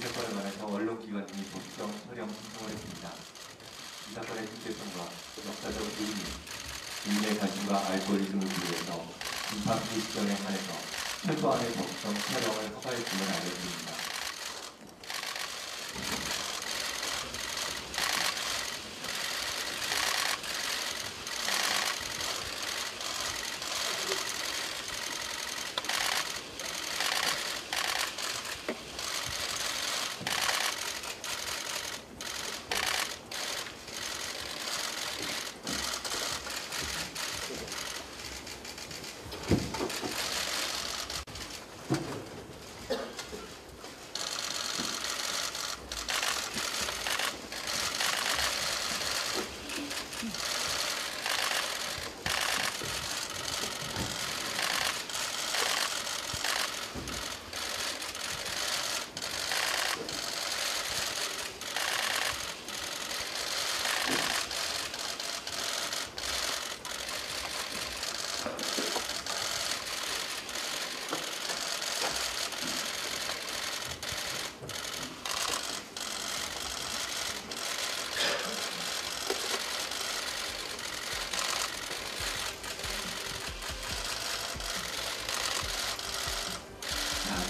사건에 관해서 언론기관이 법정 서령 신청을 했습니다. 이 사건의 심각성과 역사적 의미, 국민의 관심과 알고리즘을 위해서 임파티 시점에 한해서 최소한의 법정 촬영을 허가했음을 알려드립니다.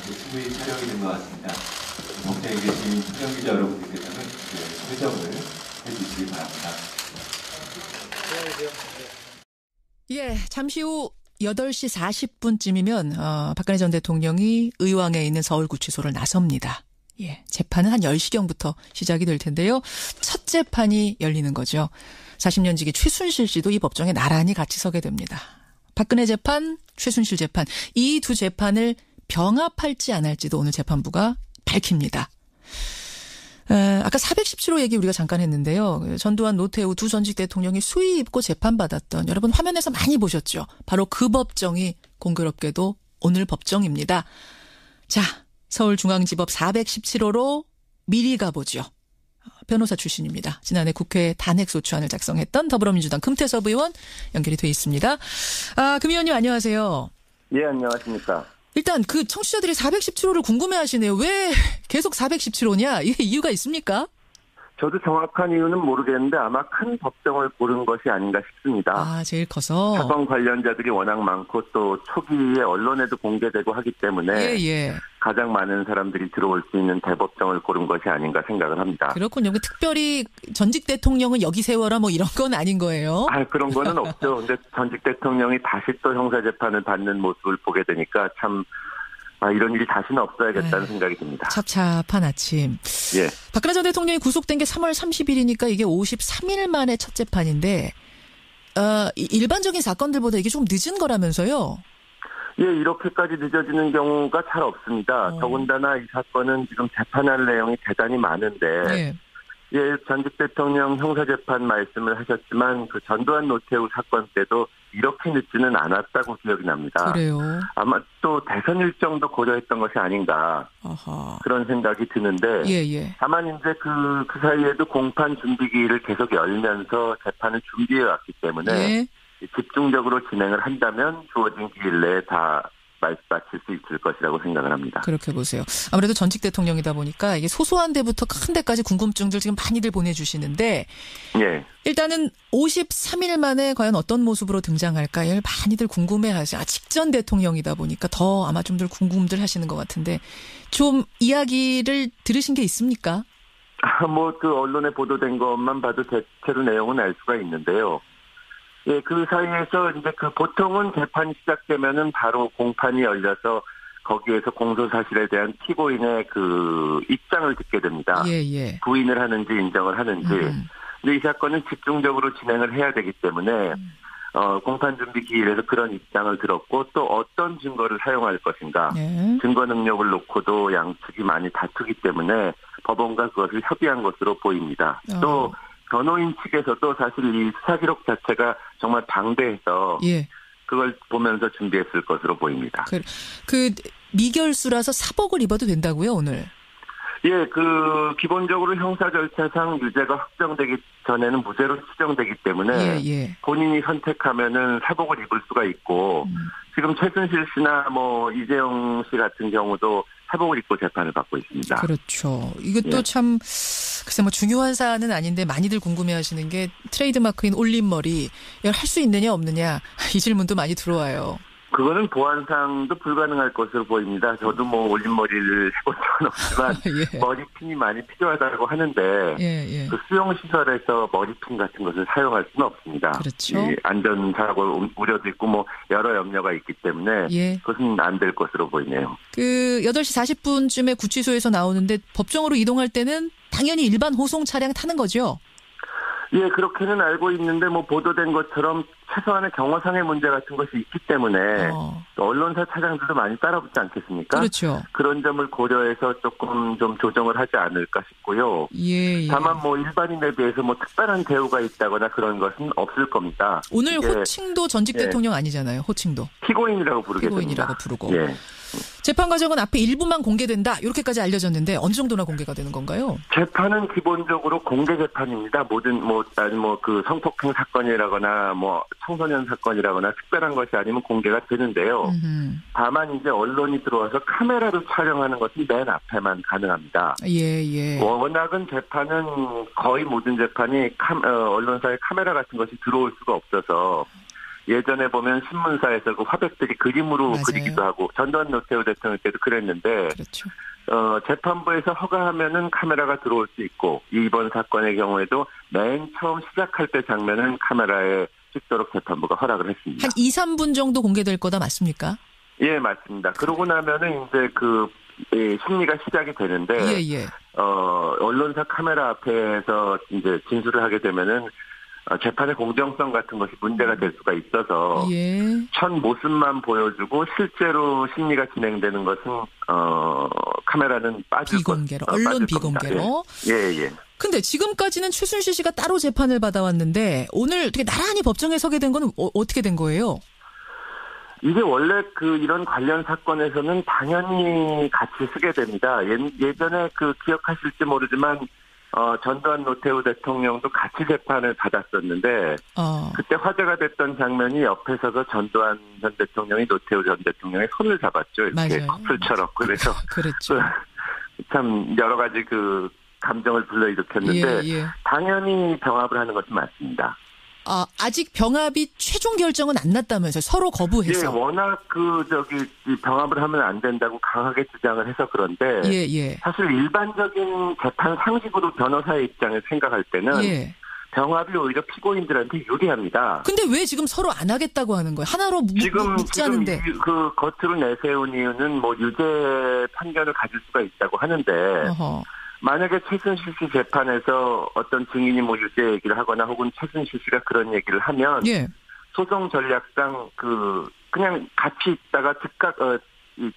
충분히 촬영이 된 것 같습니다. 법정에 계신 촬영 기자 여러분들께서는 회정을 해주시기 바랍니다. 예, 잠시 후 8시 40분쯤이면 박근혜 전 대통령이 의왕에 있는 서울구치소를 나섭니다. 예, 재판은 한 10시경부터 시작이 될 텐데요. 첫 재판이 열리는 거죠. 40년 지기 최순실 씨도 이 법정에 나란히 같이 서게 됩니다. 박근혜 재판, 최순실 재판, 이 두 재판을 병합할지 안 할지도 오늘 재판부가 밝힙니다. 아까 417호 얘기 우리가 잠깐 했는데요. 전두환, 노태우 두 전직 대통령이 수의 입고 재판받았던, 여러분 화면에서 많이 보셨죠. 바로 그 법정이 공교롭게도 오늘 법정입니다. 자, 서울중앙지법 417호로 미리 가보죠. 변호사 출신입니다. 지난해 국회 단핵소추안을 작성했던 더불어민주당 금태섭 의원 연결이 돼 있습니다. 금 의원님 안녕하세요. 예, 안녕하십니까. 일단 그 청취자들이 417호를 궁금해하시네요. 왜 계속 417호냐? 이게 이유가 있습니까? 저도 정확한 이유는 모르겠는데 아마 큰 법정을 고른 것이 아닌가 싶습니다. 제일 커서. 사건 관련자들이 워낙 많고 또 초기에 언론에도 공개되고 하기 때문에 가장 많은 사람들이 들어올 수 있는 대법정을 고른 것이 아닌가 생각을 합니다. 그렇군요. 특별히 전직 대통령은 여기 세워라 뭐 이런 건 아닌 거예요? 그런 거는 없죠. 근데 전직 대통령이 다시 또 형사재판을 받는 모습을 보게 되니까 참 이런 일이 다시는 없어야겠다는 생각이 듭니다. 찹찹한 아침. 예. 박근혜 전 대통령이 구속된 게 3월 30일이니까 이게 53일 만에 첫 재판인데 일반적인 사건들보다 이게 좀 늦은 거라면서요? 예, 이렇게까지 늦어지는 경우가 잘 없습니다. 더군다나 이 사건은 지금 재판할 내용이 대단히 많은데 전직 대통령 형사재판 말씀을 하셨지만 그 전두환 노태우 사건 때도 이렇게 늦지는 않았다고 기억이 납니다. 그래요? 아마 또 대선 일정도 고려했던 것이 아닌가 그런 생각이 드는데 다만 이제 그 사이에도 공판 준비기일을 계속 열면서 재판을 준비해 왔기 때문에 집중적으로 진행을 한다면 주어진 기일 내에 다 마칠 수 있을 것이라고 생각을 합니다. 그렇게 보세요. 아무래도 전직 대통령이다 보니까 이게 소소한 데부터 큰 데까지 궁금증들 지금 많이들 보내주시는데 일단은 53일 만에 과연 어떤 모습으로 등장할까 많이들 궁금해하세요. 직전 대통령이다 보니까 더 아마 좀들 궁금들 하시는 것 같은데 좀 이야기를 들으신 게 있습니까? 그 언론에 보도된 것만 봐도 대체로 내용은 알 수가 있는데요. 예, 그 사이에서 이제 보통은 재판이 시작되면은 바로 공판이 열려서 거기에서 공소사실에 대한 피고인의 입장을 듣게 됩니다. 부인을 하는지 인정을 하는지. 근데 이 사건은 집중적으로 진행을 해야 되기 때문에 공판 준비 기일에서 그런 입장을 들었고 또 어떤 증거를 사용할 것인가. 증거 능력을 놓고도 양측이 많이 다투기 때문에 법원과 그것을 협의한 것으로 보입니다. 또 변호인 측에서도 사실 이 수사 기록 자체가 정말 방대해서 그걸 보면서 준비했을 것으로 보입니다. 미결수라서 사복을 입어도 된다고요, 오늘? 예, 기본적으로 형사 절차상 유죄가 확정되기 전에는 무죄로 추정되기 때문에 본인이 선택하면은 사복을 입을 수가 있고 지금 최순실 씨나 이재용 씨 같은 경우도 사복을 입고 재판을 받고 있습니다. 그렇죠. 이것도 예. 참 글쎄 뭐 중요한 사안은 아닌데 많이들 궁금해하시는 게 트레이드마크인 올림머리 이걸 할 수 있느냐 없느냐 이 질문도 많이 들어와요. 그거는 보안상도 불가능할 것으로 보입니다. 저도 뭐 올림머리를 해본 적은 없지만 예. 머리핀이 많이 필요하다고 하는데 예. 그 수용시설에서 머리핀 같은 것을 사용할 수는 없습니다. 그렇죠. 이 안전사고 우려도 있고 뭐 여러 염려가 있기 때문에 예. 그것은 안 될 것으로 보이네요. 그 8시 40분쯤에 구치소에서 나오는데 법정으로 이동할 때는 당연히 일반 호송 차량 타는 거죠? 예, 그렇게는 알고 있는데 뭐 보도된 것처럼 최소한의 경호상의 문제 같은 것이 있기 때문에 언론사 차량들도 많이 따라붙지 않겠습니까? 그렇죠. 그런 점을 고려해서 조금 좀 조정을 하지 않을까 싶고요. 예. 다만 뭐 일반인에 비해서 뭐 특별한 대우가 있다거나 그런 것은 없을 겁니다. 오늘 호칭도 전직 대통령 아니잖아요. 호칭도. 피고인이라고 부르게 피고인이라고 됩니다. 부르고. 예. 재판 과정은 앞에 일부만 공개된다. 이렇게까지 알려졌는데 어느 정도나 공개가 되는 건가요? 재판은 기본적으로 공개 재판입니다. 모든 그 성폭행 사건이라거나 뭐 청소년 사건이라거나 특별한 것이 아니면 공개가 되는데요. 다만 이제 언론이 들어와서 카메라로 촬영하는 것은 맨 앞에만 가능합니다. 예. 워낙은 재판은 거의 모든 재판이 언론사에 카메라 같은 것이 들어올 수가 없어서 예전에 보면 신문사에서 그 화백들이 그림으로 맞아요. 그리기도 하고 전두환 노태우 대통령 때도 그랬는데 그렇죠. 재판부에서 허가하면은 카메라가 들어올 수 있고 이번 사건의 경우에도 맨 처음 시작할 때 장면은 카메라에 찍도록 재판부가 허락을 했습니다. 한 2, 3분 정도 공개될 거다 맞습니까? 예, 맞습니다. 그러고 나면은 이제 심리가 시작이 되는데 예. 언론사 카메라 앞에서 이제 진술을 하게 되면은 재판의 공정성 같은 것이 문제가 될 수가 있어서 첫 모습만 보여주고 실제로 심리가 진행되는 것은 카메라는 빠질 비공개로 언론 비공개로. 예. 근데 지금까지는 최순실 씨가 따로 재판을 받아왔는데 오늘 되게 나란히 법정에 서게 된 건 어떻게 된 거예요? 이게 원래 이런 관련 사건에서는 당연히 같이 쓰게 됩니다. 예전에 기억하실지 모르지만 전두환 노태우 대통령도 같이 재판을 받았었는데 그때 화제가 됐던 장면이 옆에 서서 전두환 전 대통령이 노태우 전 대통령의 손을 잡았죠. 이렇게 맞아요. 커플처럼. 그래서 그렇죠. 참 여러 가지 감정을 불러일으켰는데 예. 당연히 병합을 하는 것이 맞습니다. 아직 병합이 최종 결정은 안 났다면서요. 서로 거부해서. 예, 워낙 이 병합을 하면 안 된다고 강하게 주장을 해서 그런데 예. 사실 일반적인 재판 상식으로 변호사의 입장을 생각할 때는 병합이 오히려 피고인들한테 유리합니다. 근데 왜 지금 서로 안 하겠다고 하는 거예요? 하나로 묶자는데. 지금 겉으로 내세운 이유는 뭐 유죄 판결을 가질 수가 있다고 하는데 만약에 최순실 씨 재판에서 어떤 증인이 뭐 유죄 얘기를 하거나 혹은 최순실 씨가 그런 얘기를 하면 소송 전략상 그냥 같이 있다가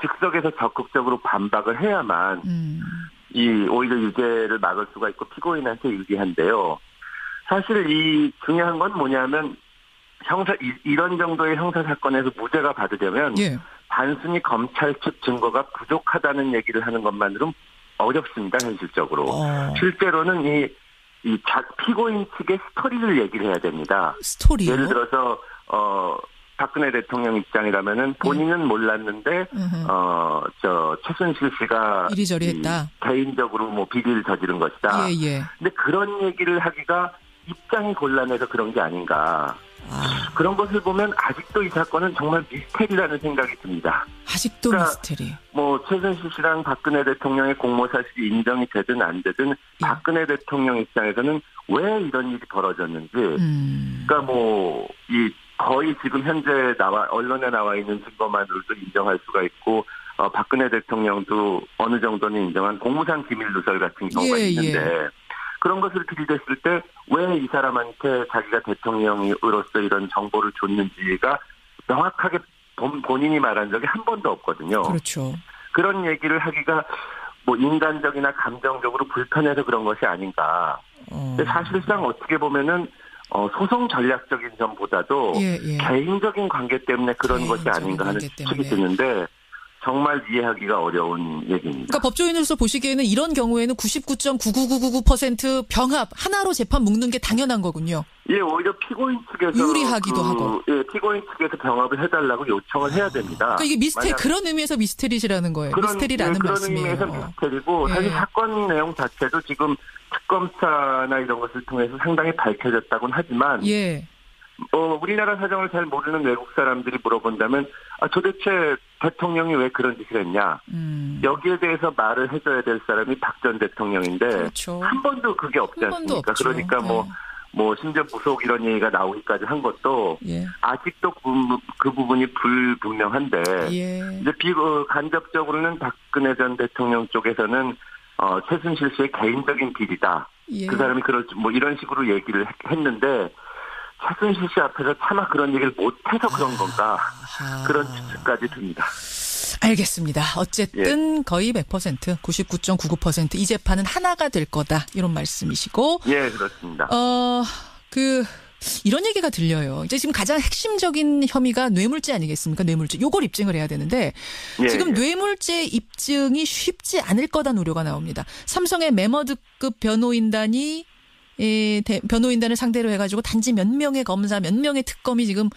즉석에서 적극적으로 반박을 해야만 오히려 유죄를 막을 수가 있고 피고인한테 유리한데요. 사실 중요한 건 뭐냐면 이런 정도의 형사 사건에서 무죄가 받으려면 단순히 검찰 측 증거가 부족하다는 얘기를 하는 것만으로는 어렵습니다, 현실적으로. 실제로는 피고인 측의 스토리를 얘기를 해야 됩니다. 스토리요? 예를 들어서, 박근혜 대통령 입장이라면은 본인은 몰랐는데, 최순실 씨가. 이리저리 했다. 개인적으로 뭐 비리를 저지른 것이다. 근데 그런 얘기를 하기가 입장이 곤란해서 그런 게 아닌가. 그런 것을 보면 아직도 이 사건은 정말 미스테리라는 생각이 듭니다. 아직도 미스테리. 뭐 최순실 씨랑 박근혜 대통령의 공모 사실이 인정이 되든 안 되든 박근혜 대통령 입장에서는 왜 이런 일이 벌어졌는지, 그러니까 거의 지금 현재 언론에 나와 있는 증거만으로도 인정할 수가 있고, 박근혜 대통령도 어느 정도는 인정한 공무상 기밀 누설 같은 경우가 있는데. 그런 것을 들이댔을 때 왜 이 사람한테 자기가 대통령으로서 이런 정보를 줬는지가 명확하게 본인이 말한 적이 한 번도 없거든요. 그렇죠. 그런 얘기를 하기가 인간적이나 감정적으로 불편해서 그런 것이 아닌가. 근데 사실상 어떻게 보면은 소송 전략적인 점보다도 개인적인 관계 때문에 그런 것이 아닌가 하는 추측이 드는데 정말 이해하기가 어려운 얘기입니다. 그러니까 법조인으로서 보시기에는 이런 경우에는 99.99999% 병합 하나로 재판 묶는 게 당연한 거군요. 예, 오히려 피고인 측에서 유리하기도 하고. 예, 피고인 측에서 병합을 해달라고 요청을 해야 됩니다. 그러니까 이게 그런 의미에서 미스테리시라는 거예요. 미스테리라는 그런 말씀이에요. 의미에서 미스테리고 예. 사실 사건 내용 자체도 지금 특검사나 이런 것을 통해서 상당히 밝혀졌다고는 하지만 예. 우리나라 사정을 잘 모르는 외국 사람들이 물어본다면 도대체 대통령이 왜 그런 짓을 했냐. 여기에 대해서 말을 해줘야 될 사람이 박 전 대통령인데 그렇죠. 한 번도 그게 없지 한 번도 않습니까? 없죠. 그러니까 심지어 무속 이런 얘기가 나오기까지 한 것도 예. 아직도 그 부분이 불분명한데 예. 이제 간접적으로는 박근혜 전 대통령 쪽에서는 최순실 씨의 개인적인 비리다. 예. 그 사람이 이런 식으로 얘기를 했는데 최순실 씨 앞에서 차마 그런 얘기를 못해서 그런 건가 그런 추측까지 듭니다. 알겠습니다. 어쨌든 거의 100%, 99.99% 이 재판은 하나가 될 거다 이런 말씀이시고. 예, 그렇습니다. 이런 얘기가 들려요. 이제 지금 가장 핵심적인 혐의가 뇌물죄 아니겠습니까? 뇌물죄. 요걸 입증을 해야 되는데 지금 뇌물죄 입증이 쉽지 않을 거다는 우려가 나옵니다. 삼성의 매머드급 변호인단이 변호인단을 상대로 해가지고 단지 몇 명의 검사, 몇 명의 특검이 지금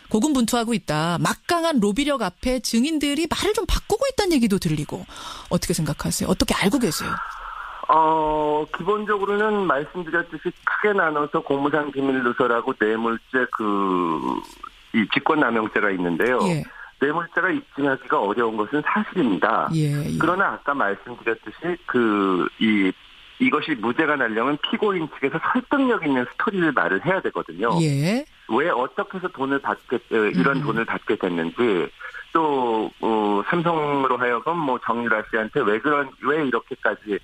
고군분투하고 있다. 막강한 로비력 앞에 증인들이 말을 좀 바꾸고 있다는 얘기도 들리고 어떻게 생각하세요? 어떻게 알고 계세요? 기본적으로는 말씀드렸듯이 크게 나눠서 공무상 비밀 누설하고 뇌물죄 이 직권남용죄가 있는데요. 예. 뇌물죄가 입증하기가 어려운 것은 사실입니다. 예. 그러나 아까 말씀드렸듯이 이것이 무죄가 나려면 피고인 측에서 설득력 있는 스토리를 말을 해야 되거든요. 예. 왜 어떻게 해서 이런 돈을 받게 됐는지 또 삼성으로 하여금 정유라 씨한테 왜 이렇게까지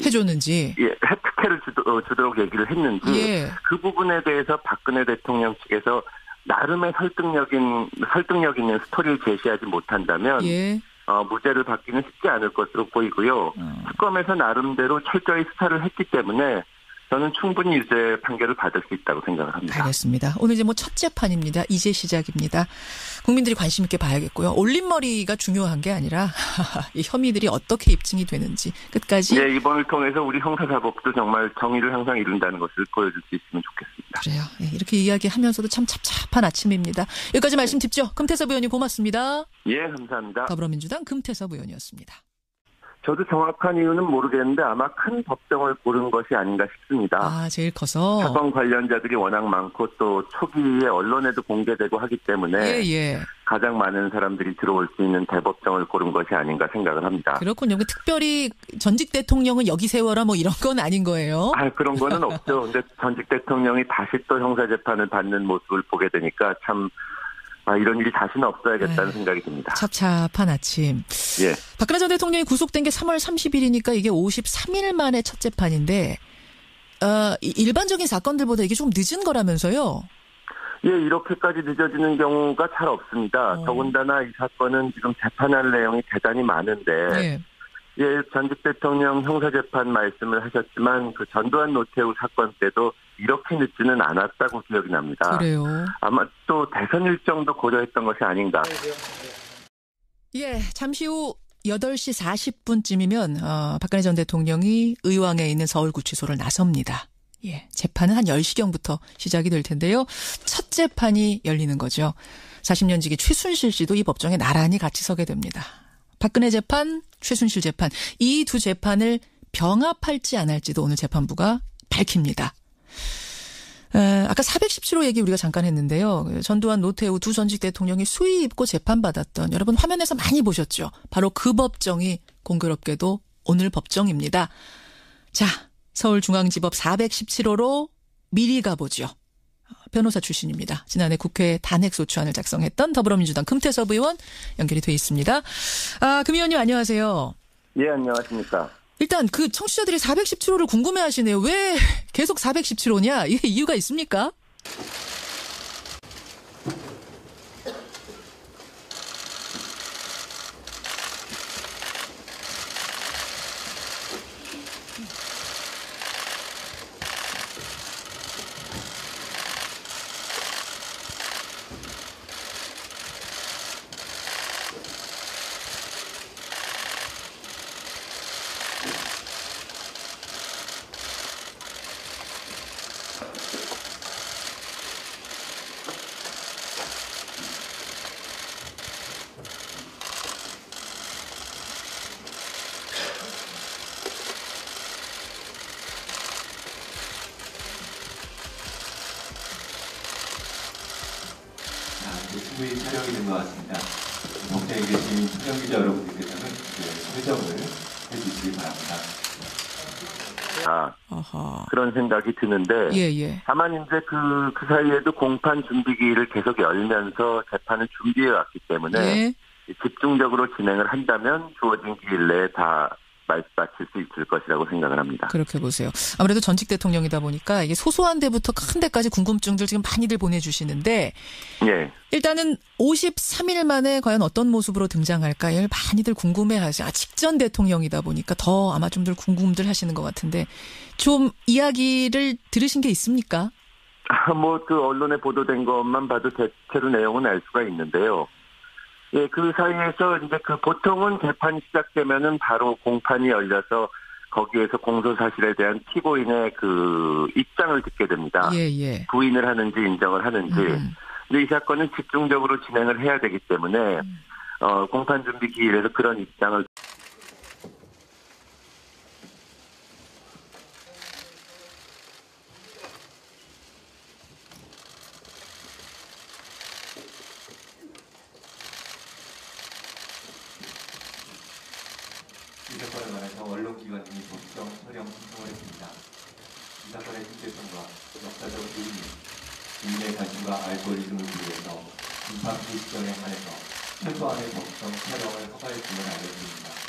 해줬는지 특혜를 주도록 얘기를 했는지 예. 그 부분에 대해서 박근혜 대통령 측에서 나름의 설득력 있는 스토리를 제시하지 못한다면 예. 무죄를 받기는 쉽지 않을 것으로 보이고요. 특검에서 나름대로 철저히 수사를 했기 때문에 저는 충분히 유죄 판결을 받을 수 있다고 생각을 합니다. 알겠습니다. 오늘 이제 첫 재판입니다. 이제 시작입니다. 국민들이 관심 있게 봐야겠고요. 올림머리가 중요한 게 아니라 이 혐의들이 어떻게 입증이 되는지 끝까지. 네, 이번을 통해서 우리 형사사법도 정말 정의를 항상 이룬다는 것을 보여줄 수 있으면 좋겠습니다. 그래요. 네, 이렇게 이야기하면서도 참 찹찹한 아침입니다. 여기까지 말씀 듣죠. 금태섭 의원님 고맙습니다. 예, 감사합니다. 더불어민주당 금태섭 의원이었습니다. 저도 정확한 이유는 모르겠는데 아마 큰 법정을 고른 것이 아닌가 싶습니다. 제일 커서. 사건 관련자들이 워낙 많고 또 초기에 언론에도 공개되고 하기 때문에 예. 가장 많은 사람들이 들어올 수 있는 대법정을 고른 것이 아닌가 생각을 합니다. 그렇군요. 특별히 전직 대통령은 여기 세워라 이런 건 아닌 거예요? 그런 거는 없죠. 근데 전직 대통령이 다시 또 형사재판을 받는 모습을 보게 되니까 참 이런 일이 다시는 없어야겠다는 생각이 듭니다. 찹찹한 아침. 예. 박근혜 전 대통령이 구속된 게 3월 30일이니까 이게 53일 만에 첫 재판인데 일반적인 사건들보다 이게 좀 늦은 거라면서요? 예, 이렇게까지 늦어지는 경우가 잘 없습니다. 더군다나 이 사건은 지금 재판할 내용이 대단히 많은데 전직 대통령 형사재판 말씀을 하셨지만 전두환 노태우 사건 때도 이렇게 늦지는 않았다고 기억이 납니다. 그래요. 아마 또 대선 일정도 고려했던 것이 아닌가. 예, 잠시 후 8시 40분쯤이면 박근혜 전 대통령이 의왕에 있는 서울구치소를 나섭니다. 예, 재판은 한 10시경부터 시작이 될 텐데요. 첫 재판이 열리는 거죠. 40년 지기 최순실 씨도 이 법정에 나란히 같이 서게 됩니다. 박근혜 재판, 최순실 재판, 이 두 재판을 병합할지 안 할지도 오늘 재판부가 밝힙니다. 아까 417호 얘기 우리가 잠깐 했는데요. 전두환 노태우 두 전직 대통령이 수의 입고 재판받았던 여러분 화면에서 많이 보셨죠. 바로 그 법정이 공교롭게도 오늘 법정입니다. 자, 서울중앙지법 417호로 미리 가보죠. 변호사 출신입니다. 지난해 국회 단핵소추안을 작성했던 더불어민주당 금태섭 의원 연결이 돼 있습니다. 금 의원님 안녕하세요. 예, 안녕하십니까. 일단 청취자들이 417호를 궁금해하시네요. 왜 계속 417호냐? 이게 이유가 있습니까? 후에 촬영이 된 것 같습니다. 동생에 계신 시청기자 여러분들께서는 회정을 해주시기 바랍니다. 아하. 그런 생각이 드는데 예, 예. 다만 이제 그 사이에도 공판 준비기일을 계속 열면서 재판을 준비해 왔기 때문에 예. 집중적으로 진행을 한다면 주어진 기일 내에 다 말씀하실 수 있을 것이라고 생각을 합니다. 그렇게 보세요. 아무래도 전직 대통령이다 보니까 이게 소소한 데부터 큰 데까지 궁금증들 지금 많이들 보내주시는데 예. 일단은 53일 만에 과연 어떤 모습으로 등장할까요? 많이들 궁금해하세요. 직전 대통령이다 보니까 더 아마 좀들 궁금들 하시는 것 같은데 좀 이야기를 들으신 게 있습니까? 그 언론에 보도된 것만 봐도 대체로 내용은 알 수가 있는데요. 예, 그 사이에서 이제 보통은 재판이 시작되면은 바로 공판이 열려서 거기에서 공소 사실에 대한 피고인의 입장을 듣게 됩니다. 예, 예. 부인을 하는지 인정을 하는지. 근데 이 사건은 집중적으로 진행을 해야 되기 때문에 공판 준비 기일에서 그런 입장을 이 사건에 관해서 언론기관 등이 법정 촬영 신청을 했습니다. 이 사건의 심각성과 역사적 의미, 국민의 관심과 알 권리등을 위해서 심판 시점에 한해서 최소한의 법정 촬영을 허가했음을 알려드립니다.